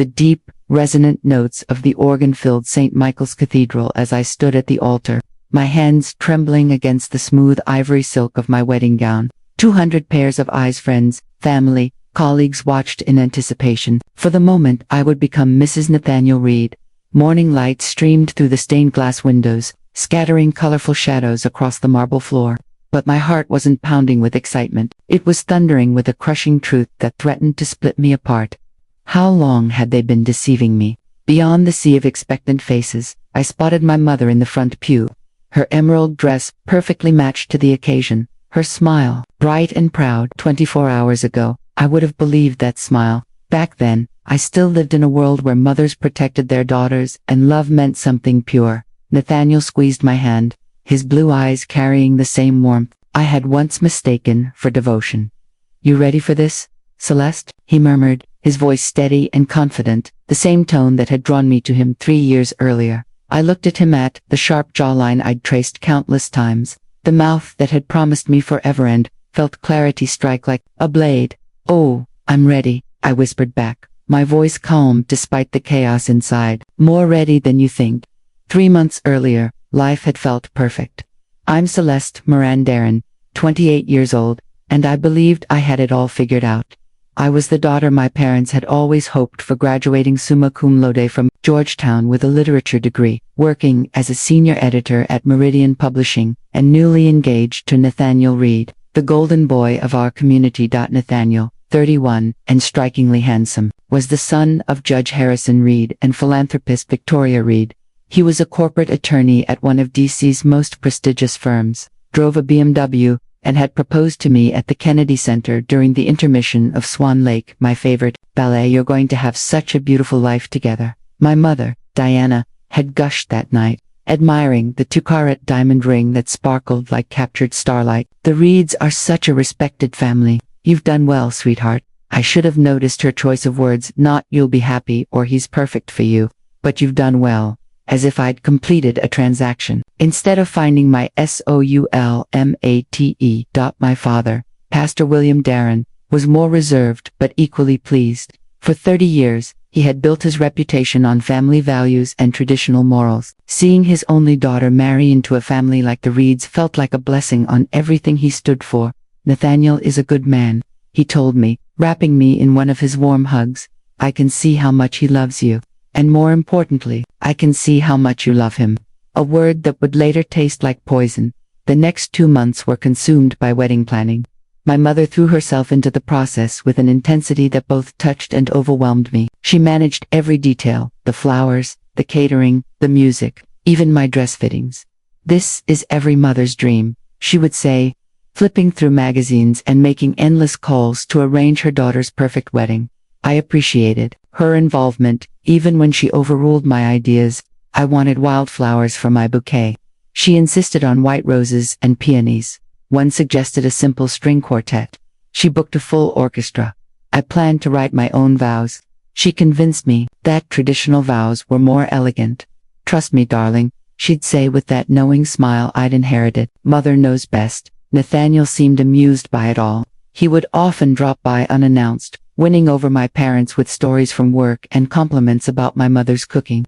the deep, resonant notes of the organ filled St. Michael's Cathedral as I stood at the altar, my hands trembling against the smooth ivory silk of my wedding gown. 200 pairs of eyes, friends, family, colleagues watched in anticipation for the moment I would become Mrs. Nathaniel Reed. Morning light streamed through the stained glass windows, scattering colorful shadows across the marble floor. But my heart wasn't pounding with excitement. It was thundering with a crushing truth that threatened to split me apart. How long had they been deceiving me? Beyond the sea of expectant faces, I spotted my mother in the front pew. Her emerald dress perfectly matched to the occasion. Her smile, bright and proud. 24 hours ago, I would have believed that smile. Back then, I still lived in a world where mothers protected their daughters and love meant something pure. Nathaniel squeezed my hand, his blue eyes carrying the same warmth I had once mistaken for devotion. "You ready for this, Celeste?" he murmured, his voice steady and confident, the same tone that had drawn me to him 3 years earlier. I looked at him, at the sharp jawline I'd traced countless times, the mouth that had promised me forever, and felt clarity strike like a blade. "Oh, I'm ready," I whispered back, my voice calm despite the chaos inside. "More ready than you think." 3 months earlier, life had felt perfect. I'm Celeste Moran Darren, 28 years old, and I believed I had it all figured out. I was the daughter my parents had always hoped for, graduating summa cum laude from Georgetown with a literature degree, working as a senior editor at Meridian Publishing, and newly engaged to Nathaniel Reed, the golden boy of our community. Nathaniel, 31, and strikingly handsome, was the son of Judge Harrison Reed and philanthropist Victoria Reed. He was a corporate attorney at one of DC's most prestigious firms, drove a BMW, and had proposed to me at the Kennedy Center during the intermission of Swan Lake, my favorite ballet. "You're going to have such a beautiful life together," my mother, Diana, had gushed that night, admiring the 2-carat diamond ring that sparkled like captured starlight. "The Reeds are such a respected family. You've done well, sweetheart." I should have noticed her choice of words, not "you'll be happy" or "he's perfect for you," but "you've done well," as if I'd completed a transaction. Instead of finding my soulmate. My father, Pastor William Darren, was more reserved but equally pleased. For 30 years, he had built his reputation on family values and traditional morals. Seeing his only daughter marry into a family like the Reeds felt like a blessing on everything he stood for. "Nathaniel is a good man," he told me, wrapping me in one of his warm hugs. "I can see how much he loves you. And more importantly, I can see how much you love him." A word that would later taste like poison. The next 2 months were consumed by wedding planning. My mother threw herself into the process with an intensity that both touched and overwhelmed me. She managed every detail, the flowers, the catering, the music, even my dress fittings. "This is every mother's dream," she would say, flipping through magazines and making endless calls to arrange her daughter's perfect wedding. I appreciated her involvement, even when she overruled my ideas. I wanted wildflowers for my bouquet. She insisted on white roses and peonies. One suggested a simple string quartet. She booked a full orchestra. I planned to write my own vows. She convinced me that traditional vows were more elegant. "Trust me, darling," she'd say with that knowing smile I'd inherited. "Mother knows best." Nathaniel seemed amused by it all. He would often drop by unannounced, winning over my parents with stories from work and compliments about my mother's cooking.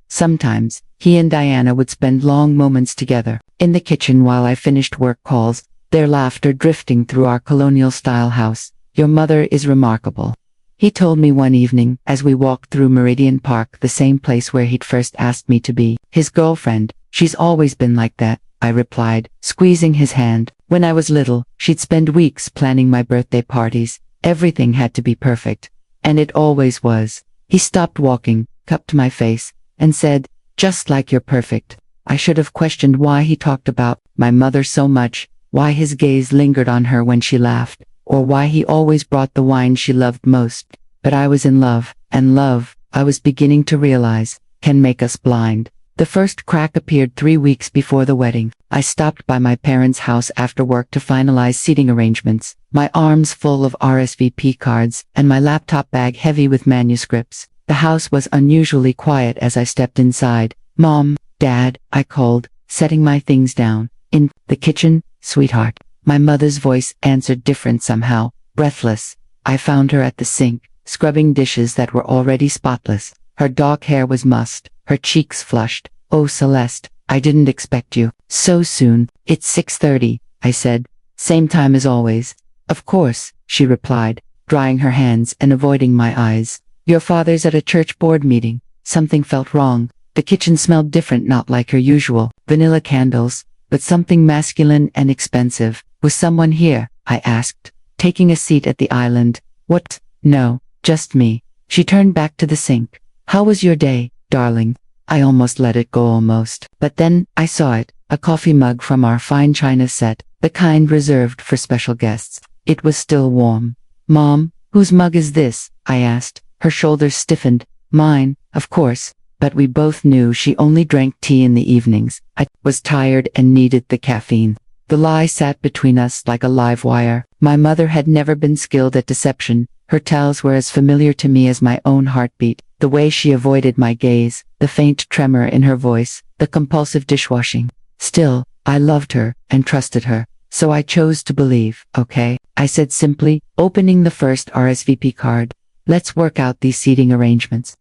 Sometimes, he and Diana would spend long moments together, in the kitchen while I finished work calls, their laughter drifting through our colonial-style house. "Your mother is remarkable," he told me one evening as we walked through Meridian Park, the same place where he'd first asked me to be his girlfriend. "She's always been like that," I replied, squeezing his hand. "When I was little, she'd spend weeks planning my birthday parties. Everything had to be perfect. And it always was." He stopped walking, cupped my face, and said, "Just like you're perfect." I should have questioned why he talked about my mother so much, why his gaze lingered on her when she laughed, or why he always brought the wine she loved most. But I was in love, and love, I was beginning to realize, can make us blind. The first crack appeared 3 weeks before the wedding. I stopped by my parents' house after work to finalize seating arrangements, my arms full of RSVP cards and my laptop bag heavy with manuscripts. The house was unusually quiet as I stepped inside. "Mom, Dad," I called, setting my things down. "In the kitchen, sweetheart." My mother's voice answered different somehow, breathless. I found her at the sink, scrubbing dishes that were already spotless. Her dark hair was mussed, her cheeks flushed. "Oh, Celeste, I didn't expect you so soon." "It's 6:30, I said. "Same time as always." "Of course," she replied, drying her hands and avoiding my eyes. "Your father's at a church board meeting." Something felt wrong. The kitchen smelled different, not like her usual vanilla candles, but something masculine and expensive. "Was someone here?" I asked, taking a seat at the island. "What? No, just me." She turned back to the sink. "How was your day, darling?" I almost let it go almost. But then, I saw it, a coffee mug from our fine china set, the kind reserved for special guests. It was still warm. "Mom, whose mug is this?" I asked. Her shoulders stiffened. "Mine, of course." But we both knew she only drank tea in the evenings. I was tired and needed the caffeine. The lie sat between us like a live wire. My mother had never been skilled at deception. Her tells were as familiar to me as my own heartbeat. The way she avoided my gaze, the faint tremor in her voice, the compulsive dishwashing. Still, I loved her and trusted her. So I chose to believe. "Okay," I said simply, opening the first RSVP card. "Let's work out these seating arrangements."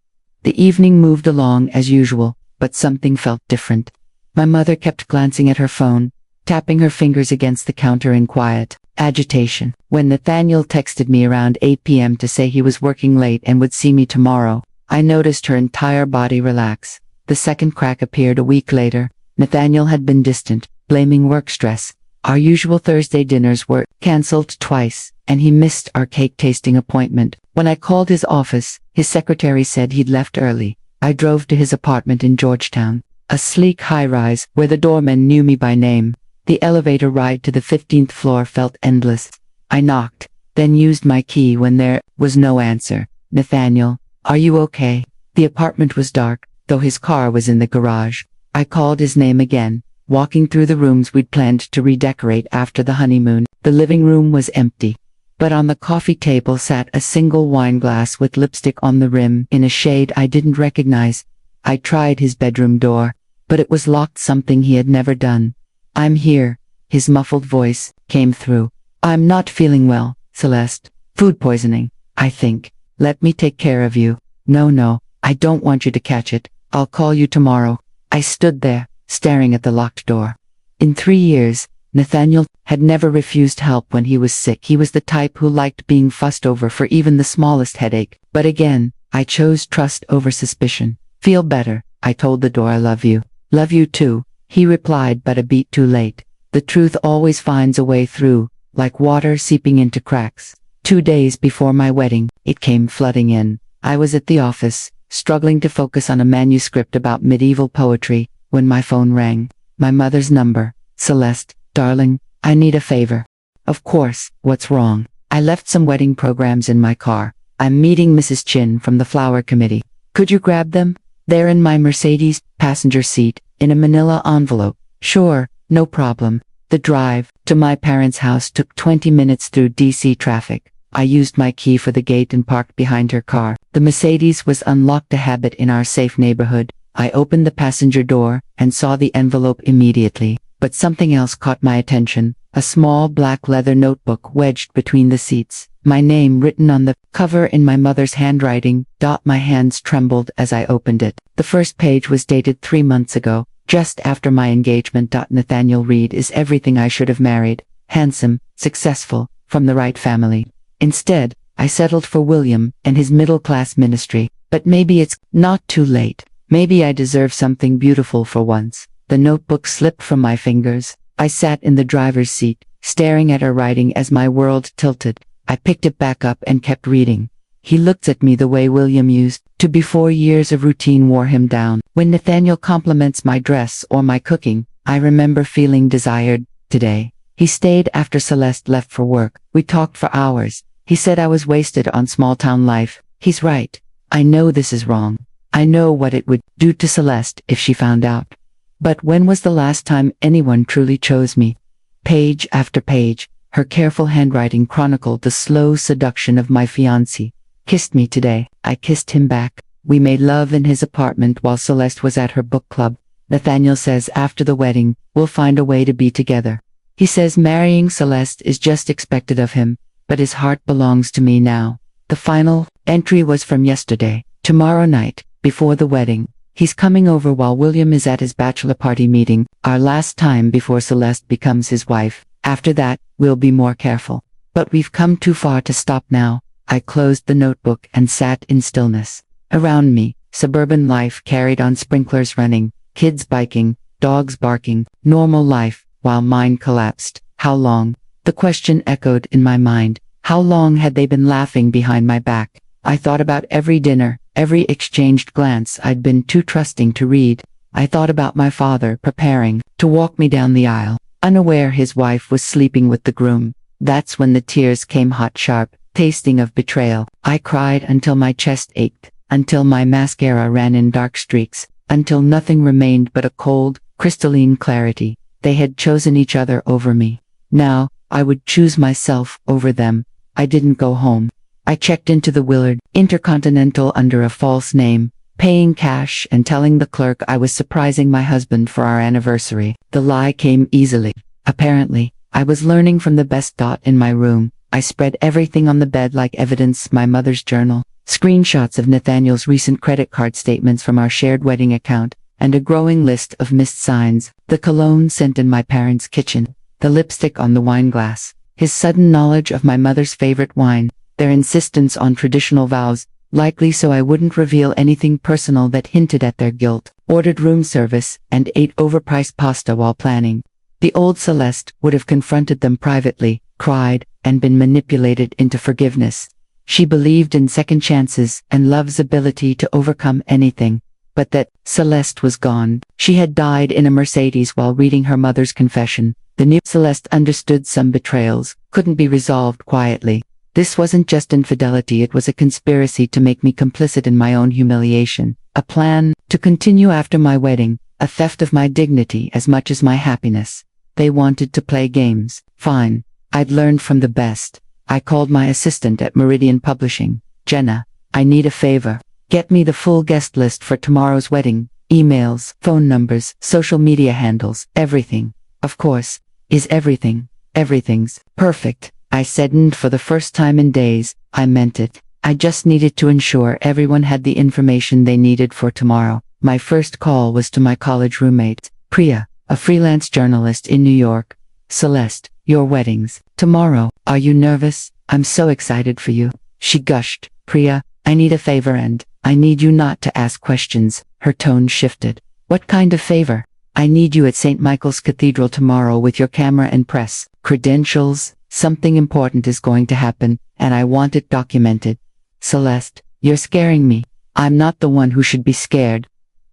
The evening moved along as usual, but something felt different. My mother kept glancing at her phone, tapping her fingers against the counter in quiet agitation. When Nathaniel texted me around 8 p.m. to say he was working late and would see me tomorrow, I noticed her entire body relax. The second crack appeared a week later. Nathaniel had been distant, blaming work stress. Our usual Thursday dinners were cancelled twice, and he missed our cake tasting appointment. When I called his office, his secretary said he'd left early. I drove to his apartment in Georgetown, a sleek high-rise where the doorman knew me by name. The elevator ride to the 15th floor felt endless. I knocked, then used my key when there was no answer. "Nathaniel, are you okay?" The apartment was dark, though his car was in the garage. I called his name again, walking through the rooms we'd planned to redecorate after the honeymoon. The living room was empty, but on the coffee table sat a single wine glass with lipstick on the rim in a shade I didn't recognize. I tried his bedroom door, but it was locked, something he had never done. "I'm here," his muffled voice came through. "I'm not feeling well, Celeste. Food poisoning, I think. Let me take care of you." No, I don't want you to catch it. I'll call you tomorrow." I stood there, staring at the locked door. In 3 years, Nathaniel had never refused help when he was sick. He was the type who liked being fussed over for even the smallest headache. But again, I chose trust over suspicion. "Feel better," I told the door. "I love you." "Love you too," he replied, but a beat too late. The truth always finds a way through, like water seeping into cracks. 2 days before my wedding, it came flooding in. I was at the office, struggling to focus on a manuscript about medieval poetry, when my phone rang. My mother's number. "Celeste, darling, I need a favor." "Of course, what's wrong?" "I left some wedding programs in my car. I'm meeting Mrs. Chin from the flower committee. Could you grab them? They're in my Mercedes passenger seat, in a manila envelope." "Sure, no problem." The drive to my parents' house took 20 minutes through DC traffic. I used my key for the gate and parked behind her car. The Mercedes was unlocked, a habit in our safe neighborhood. I opened the passenger door and saw the envelope immediately. But something else caught my attention. A small black leather notebook wedged between the seats. My name written on the cover in my mother's handwriting. My hands trembled as I opened it. The first page was dated 3 months ago, just after my engagement. "Nathaniel Reed is everything I should have married. Handsome, successful, from the right family. Instead, I settled for William and his middle-class ministry. But maybe it's not too late. Maybe I deserve something beautiful for once." The notebook slipped from my fingers. I sat in the driver's seat, staring at her writing as my world tilted. I picked it back up and kept reading. He looked at me the way William used to before years of routine wore him down. When Nathaniel compliments my dress or my cooking, I remember feeling desired. Today, he stayed after Celeste left for work. We talked for hours. He said I was wasted on small-town life. He's right. I know this is wrong. I know what it would do to Celeste if she found out. But when was the last time anyone truly chose me? Page after page, her careful handwriting chronicled the slow seduction of my fiancé. "Kissed me today." I kissed him back. We made love in his apartment while Celeste was at her book club. Nathaniel says after the wedding, we'll find a way to be together. He says marrying Celeste is just expected of him, but his heart belongs to me now. The final entry was from yesterday. Tomorrow night, before the wedding, he's coming over while William is at his bachelor party meeting, our last time before Celeste becomes his wife. After that, we'll be more careful. But we've come too far to stop now. I closed the notebook and sat in stillness. Around me, suburban life carried on, sprinklers running, kids biking, dogs barking, normal life, while mine collapsed. How long? The question echoed in my mind. How long had they been laughing behind my back? I thought about every dinner, every exchanged glance I'd been too trusting to read. I thought about my father preparing to walk me down the aisle, unaware his wife was sleeping with the groom. That's when the tears came, hot, sharp, tasting of betrayal. I cried until my chest ached, until my mascara ran in dark streaks, until nothing remained but a cold, crystalline clarity. They had chosen each other over me. Now, I would choose myself over them. I didn't go home. I checked into the Willard Intercontinental under a false name, paying cash and telling the clerk I was surprising my husband for our anniversary. The lie came easily. Apparently, I was learning from the best. In my room, I spread everything on the bed like evidence: my mother's journal, screenshots of Nathaniel's recent credit card statements from our shared wedding account, and a growing list of missed signs: the cologne scent in my parents' kitchen, the lipstick on the wine glass, his sudden knowledge of my mother's favorite wine, their insistence on traditional vows, likely so I wouldn't reveal anything personal that hinted at their guilt, ordered room service, and ate overpriced pasta while planning. The old Celeste would have confronted them privately, cried, and been manipulated into forgiveness. She believed in second chances and love's ability to overcome anything. But that Celeste was gone. She had died in a Mercedes while reading her mother's confession. The new Celeste understood some betrayals couldn't be resolved quietly. This wasn't just infidelity, it was a conspiracy to make me complicit in my own humiliation, a plan to continue after my wedding, a theft of my dignity as much as my happiness. They wanted to play games. Fine. I'd learned from the best. I called my assistant at Meridian Publishing. Jenna, I need a favor. Get me the full guest list for tomorrow's wedding. Emails, phone numbers, social media handles, everything. Of course. Is everything? Everything's perfect. I said, and for the first time in days, I meant it. I just needed to ensure everyone had the information they needed for tomorrow. My first call was to my college roommate, Priya, a freelance journalist in New York. Celeste, your wedding's tomorrow. Are you nervous? I'm so excited for you. She gushed. Priya, I need a favor, and I need you not to ask questions. Her tone shifted. What kind of favor? I need you at St. Michael's Cathedral tomorrow with your camera and press credentials. Something important is going to happen, and I want it documented. Celeste, you're scaring me. I'm not the one who should be scared.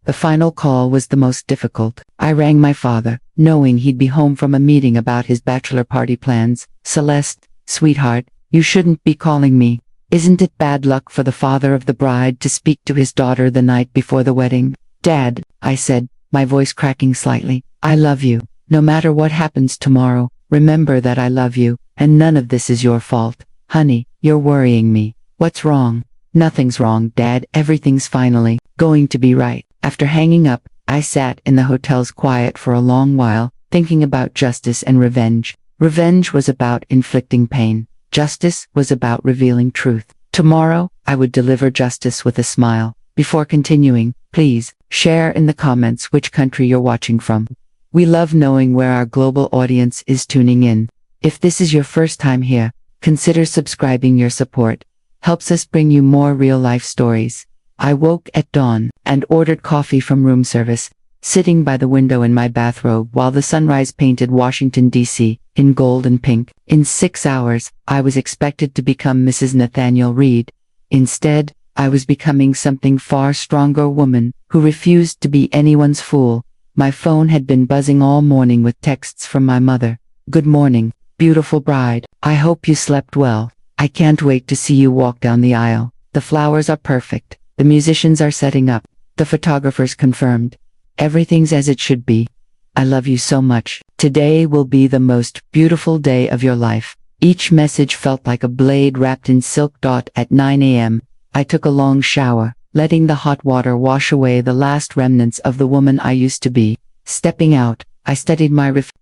The final call was the most difficult. I rang my father, knowing he'd be home from a meeting about his bachelor party plans. Celeste, sweetheart, you shouldn't be calling me. Isn't it bad luck for the father of the bride to speak to his daughter the night before the wedding? Dad, I said, my voice cracking slightly, I love you. No matter what happens tomorrow, remember that I love you, and none of this is your fault. Honey, you're worrying me. What's wrong? Nothing's wrong, Dad. Everything's finally going to be right. After hanging up, I sat in the hotel's quiet for a long while, thinking about justice and revenge. Revenge was about inflicting pain. Justice was about revealing truth. Tomorrow, I would deliver justice with a smile. Before continuing, please share in the comments which country you're watching from. We love knowing where our global audience is tuning in. If this is your first time here, consider subscribing. Your support helps us bring you more real-life stories. I woke at dawn and ordered coffee from room service, sitting by the window in my bathrobe while the sunrise painted Washington, D.C., in gold and pink. In 6 hours, I was expected to become Mrs. Nathaniel Reed. Instead, I was becoming something far stronger, a woman who refused to be anyone's fool. My phone had been buzzing all morning with texts from my mother. Good morning, beautiful bride. I hope you slept well. I can't wait to see you walk down the aisle. The flowers are perfect. The musicians are setting up. The photographers confirmed. Everything's as it should be. I love you so much. Today will be the most beautiful day of your life. Each message felt like a blade wrapped in silk. At 9 a.m., I took a long shower, letting the hot water wash away the last remnants of the woman I used to be. Stepping out, I studied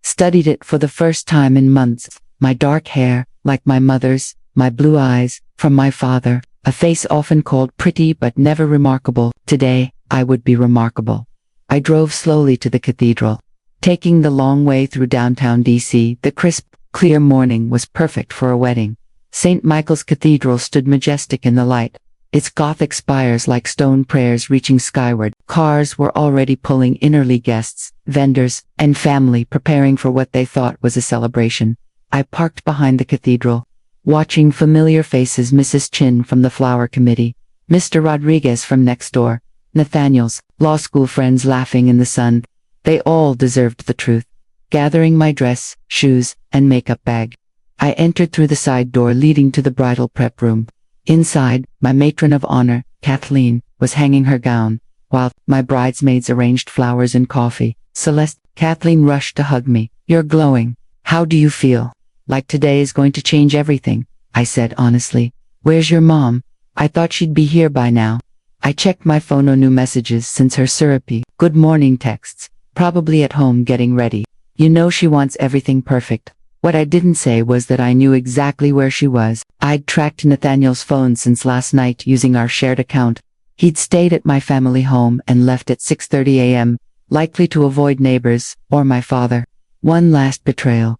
studied it for the first time in months. My dark hair, like my mother's, my blue eyes, from my father, A face often called pretty but never remarkable. Today, I would be remarkable. I drove slowly to the cathedral. Taking the long way through downtown DC, the crisp, clear morning was perfect for a wedding. St. Michael's Cathedral stood majestic in the light, its Gothic spires like stone prayers reaching skyward. Cars were already pulling innerly guests, vendors, and family preparing for what they thought was a celebration. I parked behind the cathedral, watching familiar faces: Mrs. Chin from the flower committee, Mr. Rodriguez from next door, Nathaniel's law school friends laughing in the sun. They all deserved the truth. Gathering my dress, shoes, and makeup bag, I entered through the side door leading to the bridal prep room. Inside, my matron of honor, Kathleen, was hanging her gown, while my bridesmaids arranged flowers and coffee. Celeste, Kathleen rushed to hug me. "You're glowing. How do you feel?" "Like today is going to change everything," I said honestly. "Where's your mom? I thought she'd be here by now." I checked my phone. No new messages since her syrupy "good morning" texts. Probably at home getting ready. You know she wants everything perfect. What I didn't say was that I knew exactly where she was. I'd tracked Nathaniel's phone since last night using our shared account. He'd stayed at my family home and left at 6:30 a.m., likely to avoid neighbors or my father. One last betrayal.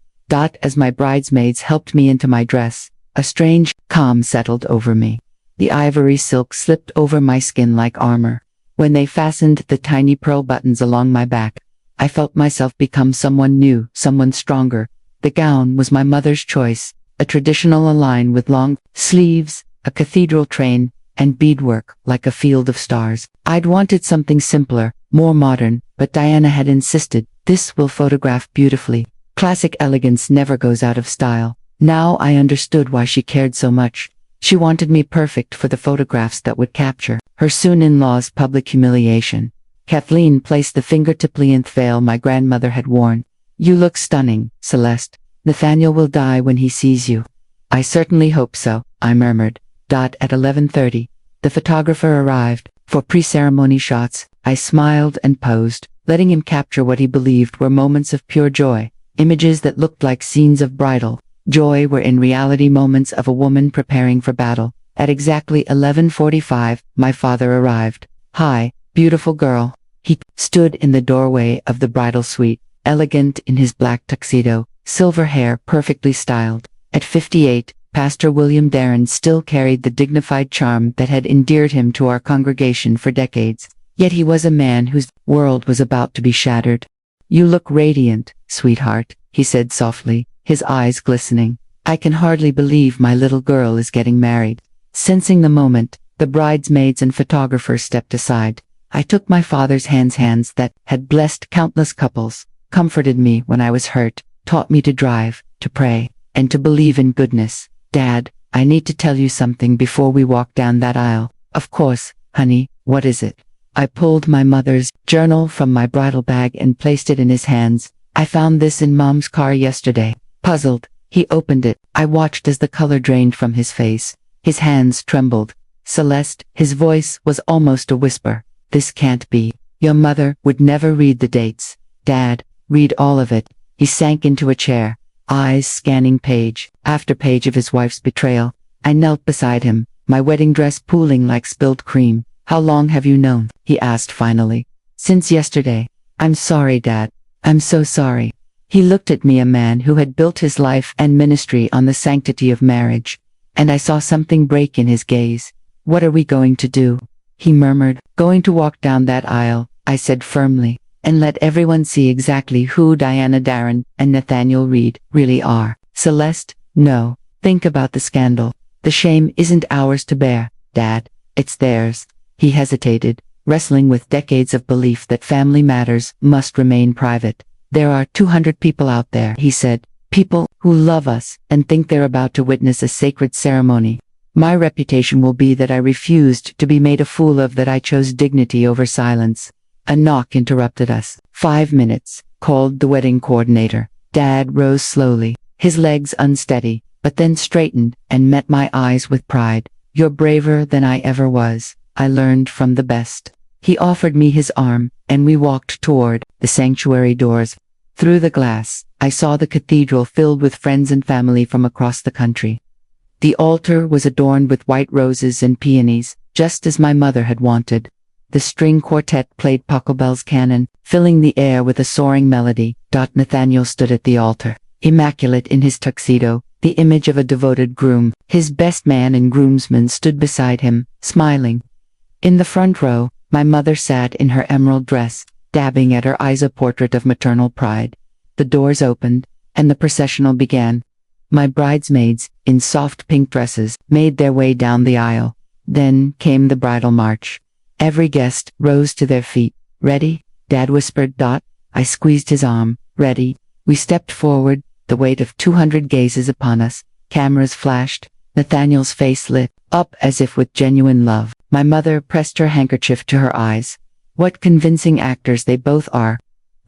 As my bridesmaids helped me into my dress, a strange calm settled over me. The ivory silk slipped over my skin like armor. When they fastened the tiny pearl buttons along my back, I felt myself become someone new, someone stronger. The gown was my mother's choice, a traditional line with long sleeves, a cathedral train, and beadwork like a field of stars. I'd wanted something simpler, more modern, but Diana had insisted, "This will photograph beautifully." Classic elegance never goes out of style. Now I understood why she cared so much. She wanted me perfect for the photographs that would capture her soon-in-law's public humiliation. Kathleen placed the fingertip length veil my grandmother had worn. "You look stunning, Celeste. Nathaniel will die when he sees you." "I certainly hope so," I murmured. At 11:30, the photographer arrived. For pre-ceremony shots, I smiled and posed, letting him capture what he believed were moments of pure joy. Images that looked like scenes of bridal joy were in reality moments of a woman preparing for battle. At exactly 11:45, my father arrived. "Hi, beautiful girl." He stood in the doorway of the bridal suite, elegant in his black tuxedo, silver hair perfectly styled. At 58, Pastor William Darren still carried the dignified charm that had endeared him to our congregation for decades. Yet he was a man whose world was about to be shattered. "You look radiant, sweetheart," he said softly, his eyes glistening. "I can hardly believe my little girl is getting married." Sensing the moment, the bridesmaids and photographers stepped aside. I took my father's hands that had blessed countless couples, comforted me when I was hurt, taught me to drive, to pray, and to believe in goodness. "Dad, I need to tell you something before we walk down that aisle." "Of course, honey, what is it?" I pulled my mother's journal from my bridal bag and placed it in his hands. "I found this in Mom's car yesterday." Puzzled, he opened it. I watched as the color drained from his face. His hands trembled. "Celeste," his voice was almost a whisper. "This can't be. Your mother would never read the dates." "Dad, read all of it." He sank into a chair, eyes scanning page after page of his wife's betrayal. I knelt beside him, my wedding dress pooling like spilled cream. "How long have you known?" he asked finally. "Since yesterday." "I'm sorry, Dad. I'm so sorry." He looked at me, a man who had built his life and ministry on the sanctity of marriage, and I saw something break in his gaze. "What are we going to do?" he murmured. "Going to walk down that aisle," I said firmly, "and let everyone see exactly who Diana Darren and Nathaniel Reed really are." "Celeste, no. Think about the scandal. The shame isn't ours to bear, Dad. It's theirs." He hesitated, wrestling with decades of belief that family matters must remain private. "There are 200 people out there," he said. "People who love us and think they're about to witness a sacred ceremony. My reputation will be that I refused to be made a fool of, that I chose dignity over silence." A knock interrupted us. 5 minutes, called the wedding coordinator. Dad rose slowly, his legs unsteady, but then straightened and met my eyes with pride. "You're braver than I ever was. I learned from the best." He offered me his arm, and we walked toward the sanctuary doors. Through the glass, I saw the cathedral filled with friends and family from across the country. The altar was adorned with white roses and peonies, just as my mother had wanted. The string quartet played Pachelbel's canon, filling the air with a soaring melody. Nathaniel stood at the altar, immaculate in his tuxedo, the image of a devoted groom. His best man and groomsmen stood beside him, smiling. In the front row, my mother sat in her emerald dress, dabbing at her eyes a portrait of maternal pride. The doors opened, and the processional began. My bridesmaids, in soft pink dresses, made their way down the aisle. Then came the bridal march. Every guest rose to their feet. "Ready?" Dad whispered. I squeezed his arm. "Ready." We stepped forward, the weight of 200 gazes upon us. Cameras flashed. Nathaniel's face lit up as if with genuine love. My mother pressed her handkerchief to her eyes. What convincing actors they both are.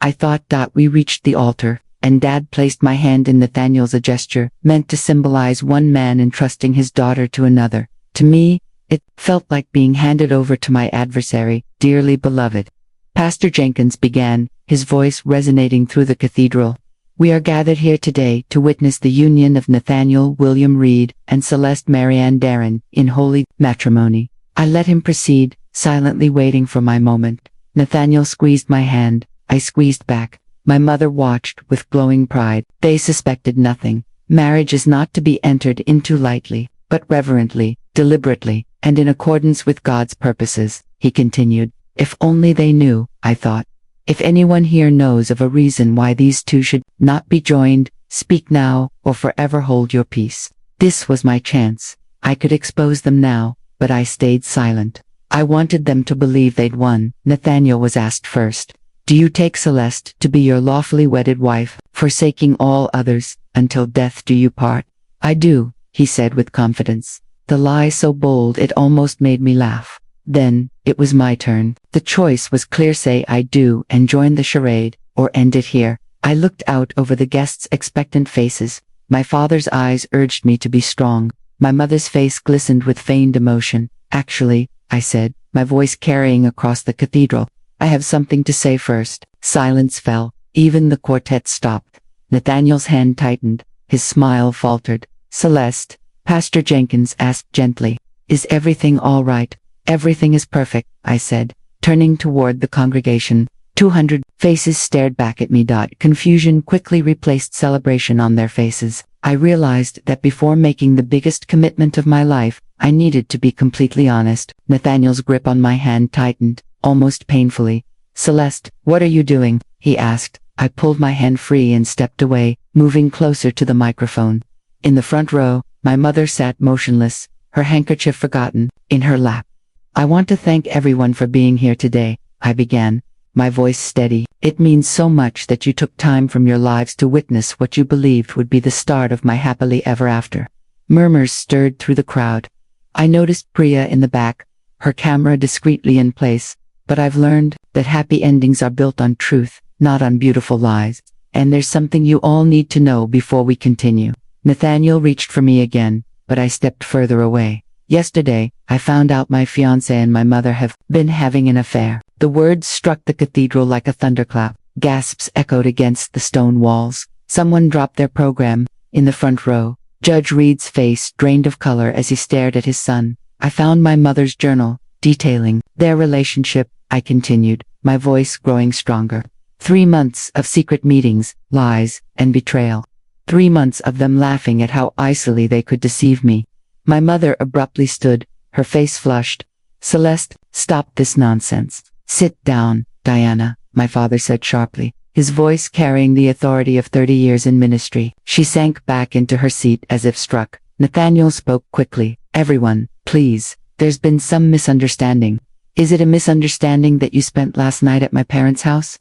I thought. We reached the altar, and Dad placed my hand in Nathaniel's, a gesture meant to symbolize one man entrusting his daughter to another. To me, it felt like being handed over to my adversary, dearly beloved. Pastor Jenkins began, his voice resonating through the cathedral. "We are gathered here today to witness the union of Nathaniel William Reed and Celeste Marianne Darren in holy matrimony." I let him proceed, silently waiting for my moment. Nathaniel squeezed my hand. I squeezed back. My mother watched with glowing pride. They suspected nothing. Marriage is not to be entered into lightly, but reverently, deliberately, and in accordance with God's purposes, he continued. If only they knew, I thought. If anyone here knows of a reason why these two should not be joined, speak now, or forever hold your peace. This was my chance. I could expose them now, but I stayed silent. I wanted them to believe they'd won. Nathaniel was asked first. "Do you take Celeste to be your lawfully wedded wife, forsaking all others, until death do you part?" "I do," he said with confidence. The lie so bold it almost made me laugh. Then, it was my turn. The choice was clear: say I do and join the charade, or end it here. I looked out over the guests' expectant faces. My father's eyes urged me to be strong. My mother's face glistened with feigned emotion. "Actually," I said, my voice carrying across the cathedral, "I have something to say first." Silence fell. Even the quartet stopped. Nathaniel's hand tightened. His smile faltered. "Celeste," Pastor Jenkins asked gently, "is everything all right?" "Everything is perfect," I said, turning toward the congregation. 200 faces stared back at me. Confusion quickly replaced celebration on their faces. I realized that before making the biggest commitment of my life, I needed to be completely honest. Nathaniel's grip on my hand tightened, almost painfully. "Celeste, what are you doing?" he asked. I pulled my hand free and stepped away, moving closer to the microphone. In the front row, my mother sat motionless, her handkerchief forgotten, in her lap. "I want to thank everyone for being here today," I began, my voice steady. "It means so much that you took time from your lives to witness what you believed would be the start of my happily ever after." Murmurs stirred through the crowd. I noticed Priya in the back, her camera discreetly in place. But I've learned that happy endings are built on truth, not on beautiful lies. And there's something you all need to know before we continue. Nathaniel reached for me again, but I stepped further away. "Yesterday, I found out my fiancé and my mother have been having an affair." The words struck the cathedral like a thunderclap. Gasps echoed against the stone walls. Someone dropped their program. In the front row, Judge Reed's face drained of color as he stared at his son. "I found my mother's journal, detailing their relationship," I continued, my voice growing stronger. 3 months of secret meetings, lies, and betrayal. 3 months of them laughing at how easily they could deceive me. My mother abruptly stood, her face flushed. "Celeste, stop this nonsense. Sit down, Diana," my father said sharply, his voice carrying the authority of 30 years in ministry. She sank back into her seat as if struck. Nathaniel spoke quickly. "Everyone, please, there's been some misunderstanding." "Is it a misunderstanding that you spent last night at my parents' house?"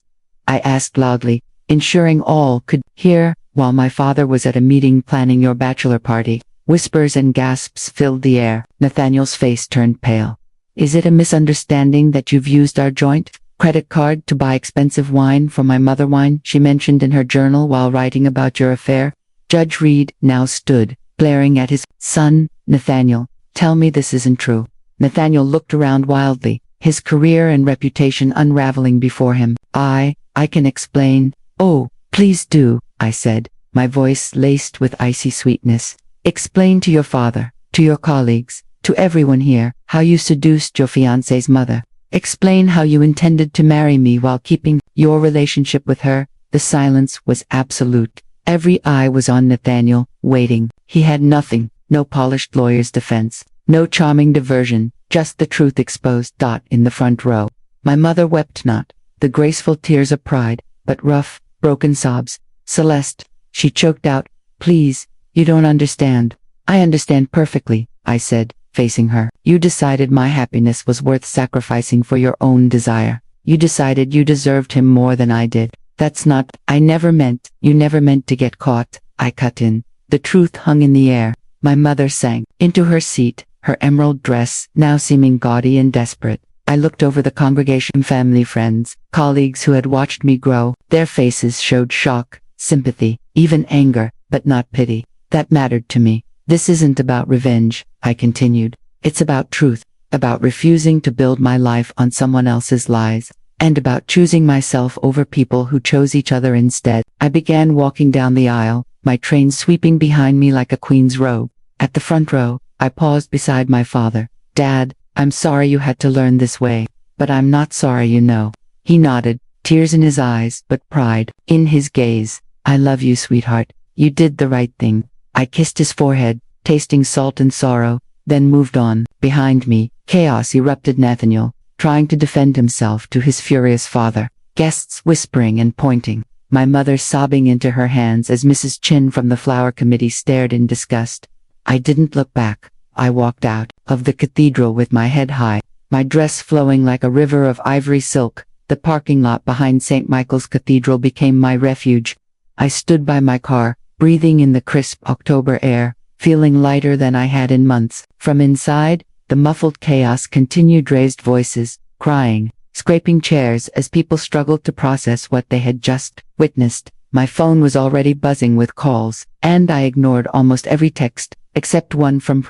I asked loudly, ensuring all could hear, while my father was at a meeting planning your bachelor party. Whispers and gasps filled the air. Nathaniel's face turned pale. "Is it a misunderstanding that you've used our joint credit card to buy expensive wine for my mother, wine she mentioned in her journal while writing about your affair?" Judge Reed now stood, glaring at his son. "Nathaniel, tell me this isn't true." Nathaniel looked around wildly, his career and reputation unraveling before him. I can explain." "Oh, please do," I said, my voice laced with icy sweetness. Explain to your father, to your colleagues, to everyone here, how you seduced your fiancé's mother. Explain how you intended to marry me while keeping your relationship with her." The silence was absolute. Every eye was on Nathaniel, waiting. He had nothing, no polished lawyer's defense, no charming diversion, just the truth exposed. In the front row, my mother wept not the graceful tears of pride, but rough, broken sobs. "Celeste," she choked out, "please, you don't understand." "I understand perfectly," I said, facing her. "You decided my happiness was worth sacrificing for your own desire. You decided you deserved him more than I did. That's not, you never meant to get caught," I cut in. The truth hung in the air. My mother sank into her seat, her emerald dress now seeming gaudy and desperate. I looked over the congregation, family, friends, colleagues who had watched me grow. Their faces showed shock, sympathy, even anger, but not pity. That mattered to me. "This isn't about revenge," I continued. "It's about truth, about refusing to build my life on someone else's lies, and about choosing myself over people who chose each other instead." I began walking down the aisle, my train sweeping behind me like a queen's robe. At the front row, I paused beside my father. "Dad, I'm sorry you had to learn this way, but I'm not sorry, you know." He nodded, tears in his eyes, but pride in his gaze. "I love you, sweetheart. You did the right thing." I kissed his forehead, tasting salt and sorrow, then moved on. Behind me, chaos erupted. Nathaniel, trying to defend himself to his furious father. Guests whispering and pointing. My mother sobbing into her hands as Mrs. Chin from the flower committee stared in disgust. I didn't look back. I walked out of the cathedral with my head high, my dress flowing like a river of ivory silk. The parking lot behind St. Michael's Cathedral became my refuge. I stood by my car, breathing in the crisp October air, feeling lighter than I had in months. From inside, the muffled chaos continued, raised voices, crying, scraping chairs as people struggled to process what they had just witnessed. My phone was already buzzing with calls, and I ignored almost every text, except one from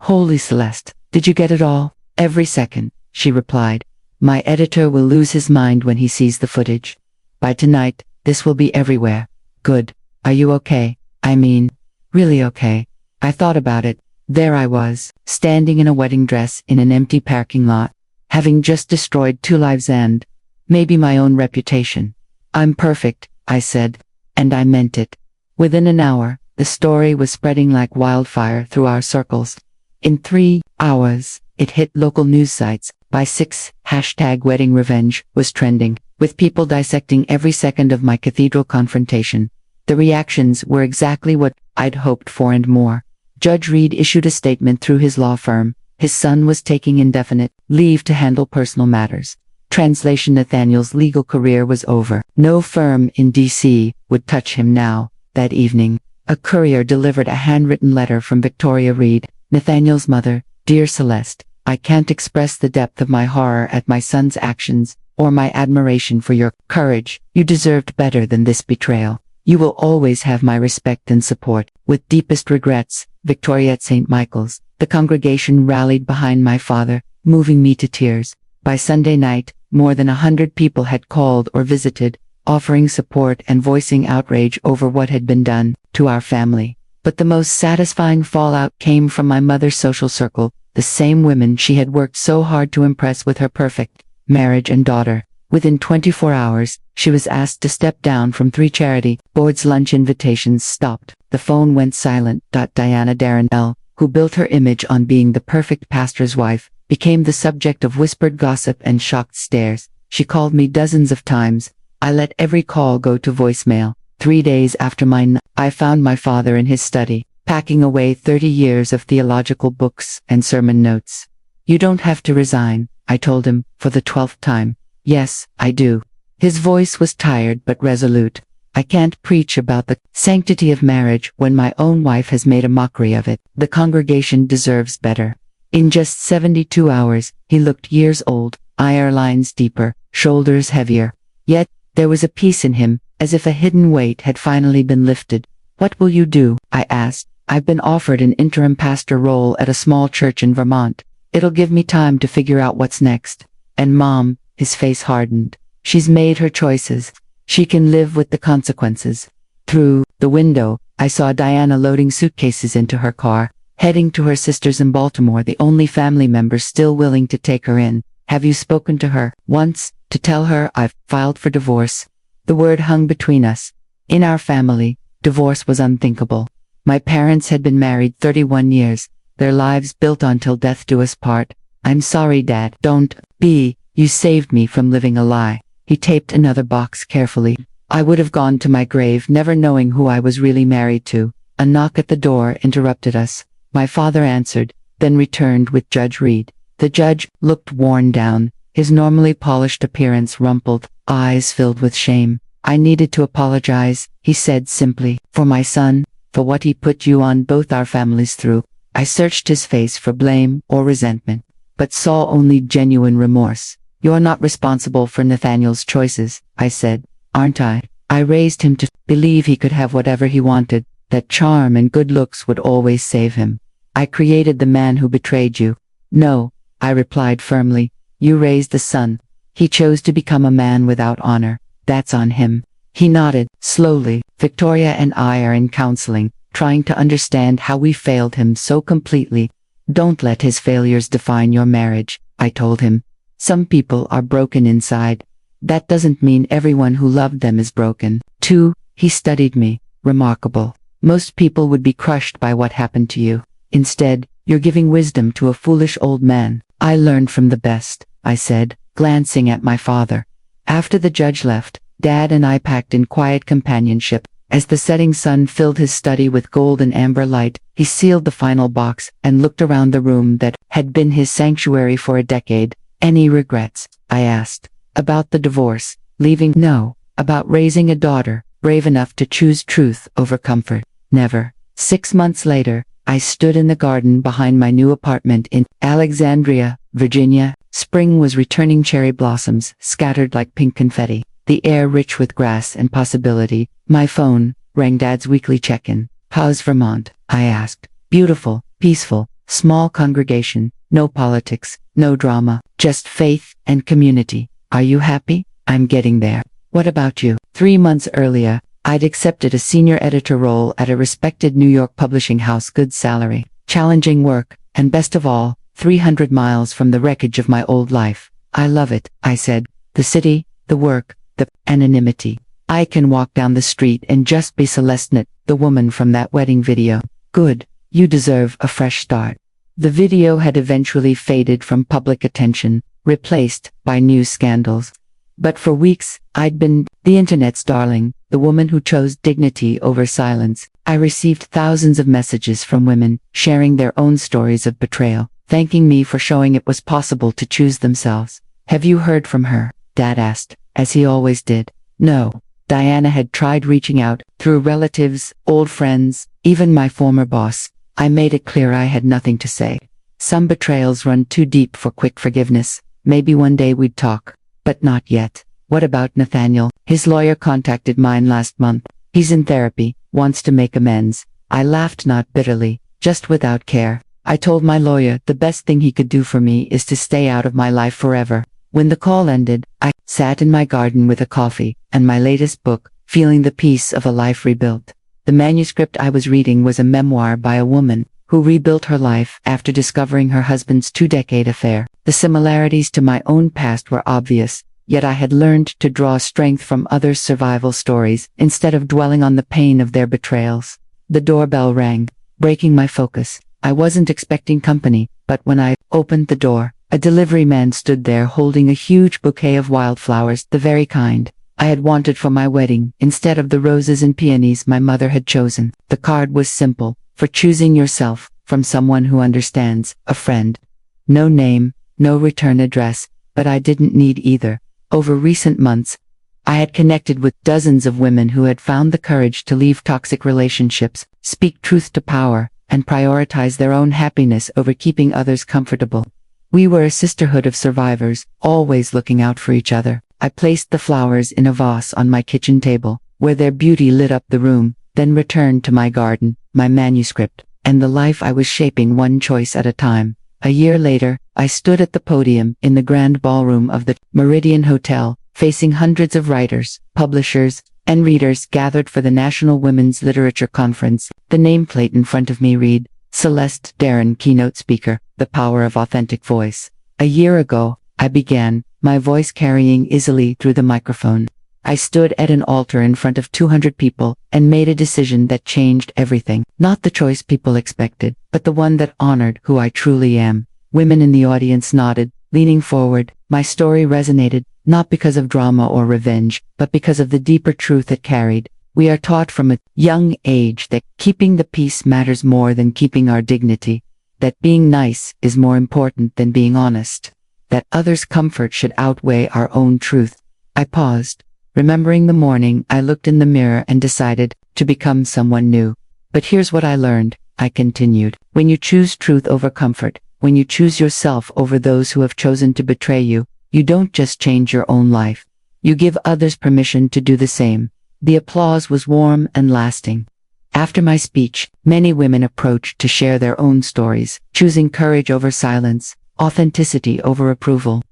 "Holy Celeste, did you get it all?" "Every second," she replied. "My editor will lose his mind when he sees the footage. By tonight, this will be everywhere." "Good. Are you okay? I mean, really okay?" I thought about it. There I was, standing in a wedding dress in an empty parking lot, having just destroyed 2 lives and maybe my own reputation. "I'm perfect," I said, and I meant it. Within an hour, the story was spreading like wildfire through our circles. In 3 hours, it hit local news sites. By 6, #WeddingRevenge was trending, with people dissecting every second of my cathedral confrontation. The reactions were exactly what I'd hoped for and more. Judge Reed issued a statement through his law firm. His son was taking indefinite leave to handle personal matters. Translation: Nathaniel's legal career was over. No firm in D.C. would touch him now. That evening, a courier delivered a handwritten letter from Victoria Reed, Nathaniel's mother. "Dear Celeste, I can't express the depth of my horror at my son's actions, or my admiration for your courage. You deserved better than this betrayal. You will always have my respect and support. With deepest regrets, Victoria." At St. Michael's, the congregation rallied behind my father, moving me to tears. By Sunday night, more than 100 people had called or visited, offering support and voicing outrage over what had been done to our family. But the most satisfying fallout came from my mother's social circle, the same women she had worked so hard to impress with her perfect marriage and daughter. Within 24 hours, she was asked to step down from 3 charity boards. Lunch invitations stopped. The phone went silent. Diana Darren L., who built her image on being the perfect pastor's wife, became the subject of whispered gossip and shocked stares. She called me dozens of times. I let every call go to voicemail. 3 days after mine, I found my father in his study, packing away 30 years of theological books and sermon notes. "You don't have to resign," I told him, for the 12th time. "Yes, I do." His voice was tired but resolute. "I can't preach about the sanctity of marriage when my own wife has made a mockery of it. The congregation deserves better." In just 72 hours, he looked years old, eye lines deeper, shoulders heavier. Yet, there was a peace in him, as if a hidden weight had finally been lifted. "What will you do?" I asked. "I've been offered an interim pastor role at a small church in Vermont. It'll give me time to figure out what's next." "And Mom," his face hardened. "She's made her choices. She can live with the consequences." Through the window, I saw Diana loading suitcases into her car, heading to her sister's in Baltimore, the only family member still willing to take her in. Have you spoken to her once to tell her I've filed for divorce? The word hung between us. In our family, divorce was unthinkable. My parents had been married 31 years, their lives built on till death do us part. I'm sorry, Dad. Don't be. You saved me from living a lie. He taped another box carefully. I would have gone to my grave never knowing who I was really married to. A knock at the door interrupted us. My father answered, then returned with Judge Reed. The judge looked worn down, his normally polished appearance rumpled, eyes filled with shame. I needed to apologize, he said simply, for my son, for what he put you on both our families through. I searched his face for blame or resentment, but saw only genuine remorse. You're not responsible for Nathaniel's choices, I said, aren't I? I raised him to believe he could have whatever he wanted, that charm and good looks would always save him. I created the man who betrayed you. No, I replied firmly, you raised the son. He chose to become a man without honor. That's on him. He nodded, slowly. Victoria and I are in counseling, trying to understand how we failed him so completely. Don't let his failures define your marriage, I told him. Some people are broken inside. That doesn't mean everyone who loved them is broken. 2. He studied me. Remarkable. Most people would be crushed by what happened to you. Instead, you're giving wisdom to a foolish old man. I learned from the best, I said, glancing at my father. After the judge left, Dad and I packed in quiet companionship. As the setting sun filled his study with gold and amber light, he sealed the final box and looked around the room that had been his sanctuary for a decade. Any regrets? I asked. About the divorce, leaving? No. About raising a daughter, brave enough to choose truth over comfort? Never. 6 months later, I stood in the garden behind my new apartment in Alexandria, Virginia. Spring was returning, cherry blossoms scattered like pink confetti, the air rich with grass and possibility. My phone rang. Dad's weekly check-in. How's Vermont? I asked. Beautiful, peaceful, small congregation, no politics, no drama, just faith and community. Are you happy? I'm getting there. What about you? 3 months earlier, I'd accepted a senior editor role at a respected New York publishing house. Good salary, challenging work, and best of all, 300 miles from the wreckage of my old life. I love it, I said. The city, the work, the anonymity. I can walk down the street and just be Celestine, the woman from that wedding video. Good, you deserve a fresh start. The video had eventually faded from public attention, replaced by news scandals. But for weeks, I'd been the internet's darling, the woman who chose dignity over silence. I received thousands of messages from women, sharing their own stories of betrayal, thanking me for showing it was possible to choose themselves. Have you heard from her? Dad asked, as he always did. No. Diana had tried reaching out, through relatives, old friends, even my former boss. I made it clear I had nothing to say. Some betrayals run too deep for quick forgiveness. Maybe one day we'd talk. But not yet. What about Nathaniel? His lawyer contacted mine last month. He's in therapy, wants to make amends. I laughed, not bitterly, just without care. I told my lawyer the best thing he could do for me is to stay out of my life forever. When the call ended, I sat in my garden with a coffee and my latest book, feeling the peace of a life rebuilt. The manuscript I was reading was a memoir by a woman who rebuilt her life after discovering her husband's 2-decade affair. The similarities to my own past were obvious, yet I had learned to draw strength from others' survival stories instead of dwelling on the pain of their betrayals. The doorbell rang, breaking my focus. I wasn't expecting company, but when I opened the door, a delivery man stood there holding a huge bouquet of wildflowers, the very kind I had wanted for my wedding, instead of the roses and peonies my mother had chosen. The card was simple: for choosing yourself, from someone who understands, a friend. No name, no return address, but I didn't need either. Over recent months, I had connected with dozens of women who had found the courage to leave toxic relationships, speak truth to power, and prioritize their own happiness over keeping others comfortable. We were a sisterhood of survivors, always looking out for each other. I placed the flowers in a vase on my kitchen table, where their beauty lit up the room, then returned to my garden, my manuscript, and the life I was shaping one choice at a time. A year later, I stood at the podium in the grand ballroom of the Meridian Hotel, facing hundreds of writers, publishers, and readers gathered for the National Women's Literature Conference. The nameplate in front of me read, Celeste Darren, keynote speaker, The Power of Authentic Voice. A year ago, I began, my voice carrying easily through the microphone. I stood at an altar in front of 200 people and made a decision that changed everything. Not the choice people expected, but the one that honored who I truly am. Women in the audience nodded, leaning forward. My story resonated, not because of drama or revenge, but because of the deeper truth it carried. We are taught from a young age that keeping the peace matters more than keeping our dignity, that being nice is more important than being honest, that others' comfort should outweigh our own truth. I paused. Remembering the morning I looked in the mirror and decided to become someone new. But here's what I learned, I continued. When you choose truth over comfort, when you choose yourself over those who have chosen to betray you, you don't just change your own life. You give others permission to do the same. The applause was warm and lasting. After my speech, many women approached to share their own stories, choosing courage over silence, authenticity over approval.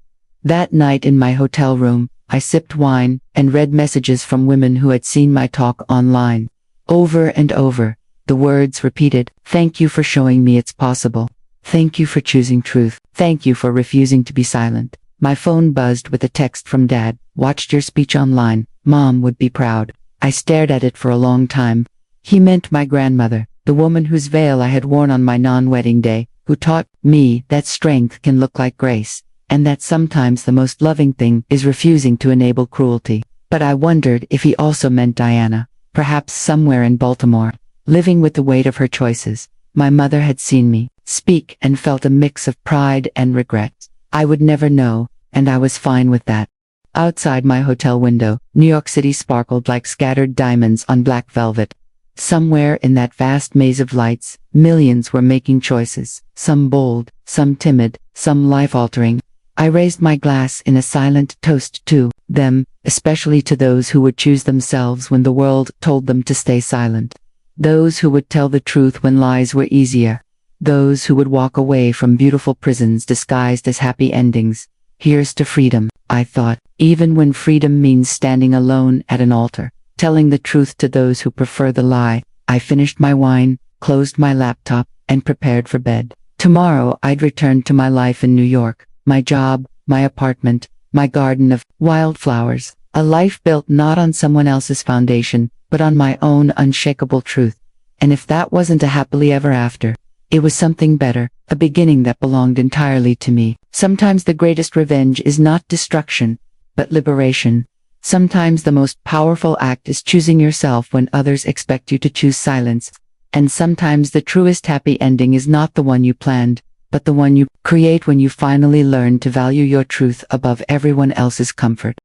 That night in my hotel room, I sipped wine and read messages from women who had seen my talk online. Over and over, the words repeated, "Thank you for showing me it's possible. Thank you for choosing truth. Thank you for refusing to be silent." My phone buzzed with a text from Dad. "Watched your speech online. Mom would be proud." I stared at it for a long time. He meant my grandmother, the woman whose veil I had worn on my non-wedding day, who taught me that strength can look like grace, and that sometimes the most loving thing is refusing to enable cruelty. But I wondered if he also meant Diana, perhaps somewhere in Baltimore, living with the weight of her choices. My mother had seen me speak and felt a mix of pride and regret. I would never know, and I was fine with that. Outside my hotel window, New York City sparkled like scattered diamonds on black velvet. Somewhere in that vast maze of lights, millions were making choices, some bold, some timid, some life-altering. I raised my glass in a silent toast to them, especially to those who would choose themselves when the world told them to stay silent. Those who would tell the truth when lies were easier. Those who would walk away from beautiful prisons disguised as happy endings. Here's to freedom, I thought, even when freedom means standing alone at an altar, telling the truth to those who prefer the lie. I finished my wine, closed my laptop, and prepared for bed. Tomorrow I'd return to my life in New York. My job, my apartment, my garden of wildflowers, a life built not on someone else's foundation, but on my own unshakable truth. And if that wasn't a happily ever after, it was something better, a beginning that belonged entirely to me. Sometimes the greatest revenge is not destruction, but liberation. Sometimes the most powerful act is choosing yourself when others expect you to choose silence. And sometimes the truest happy ending is not the one you planned, but the one you create when you finally learn to value your truth above everyone else's comfort.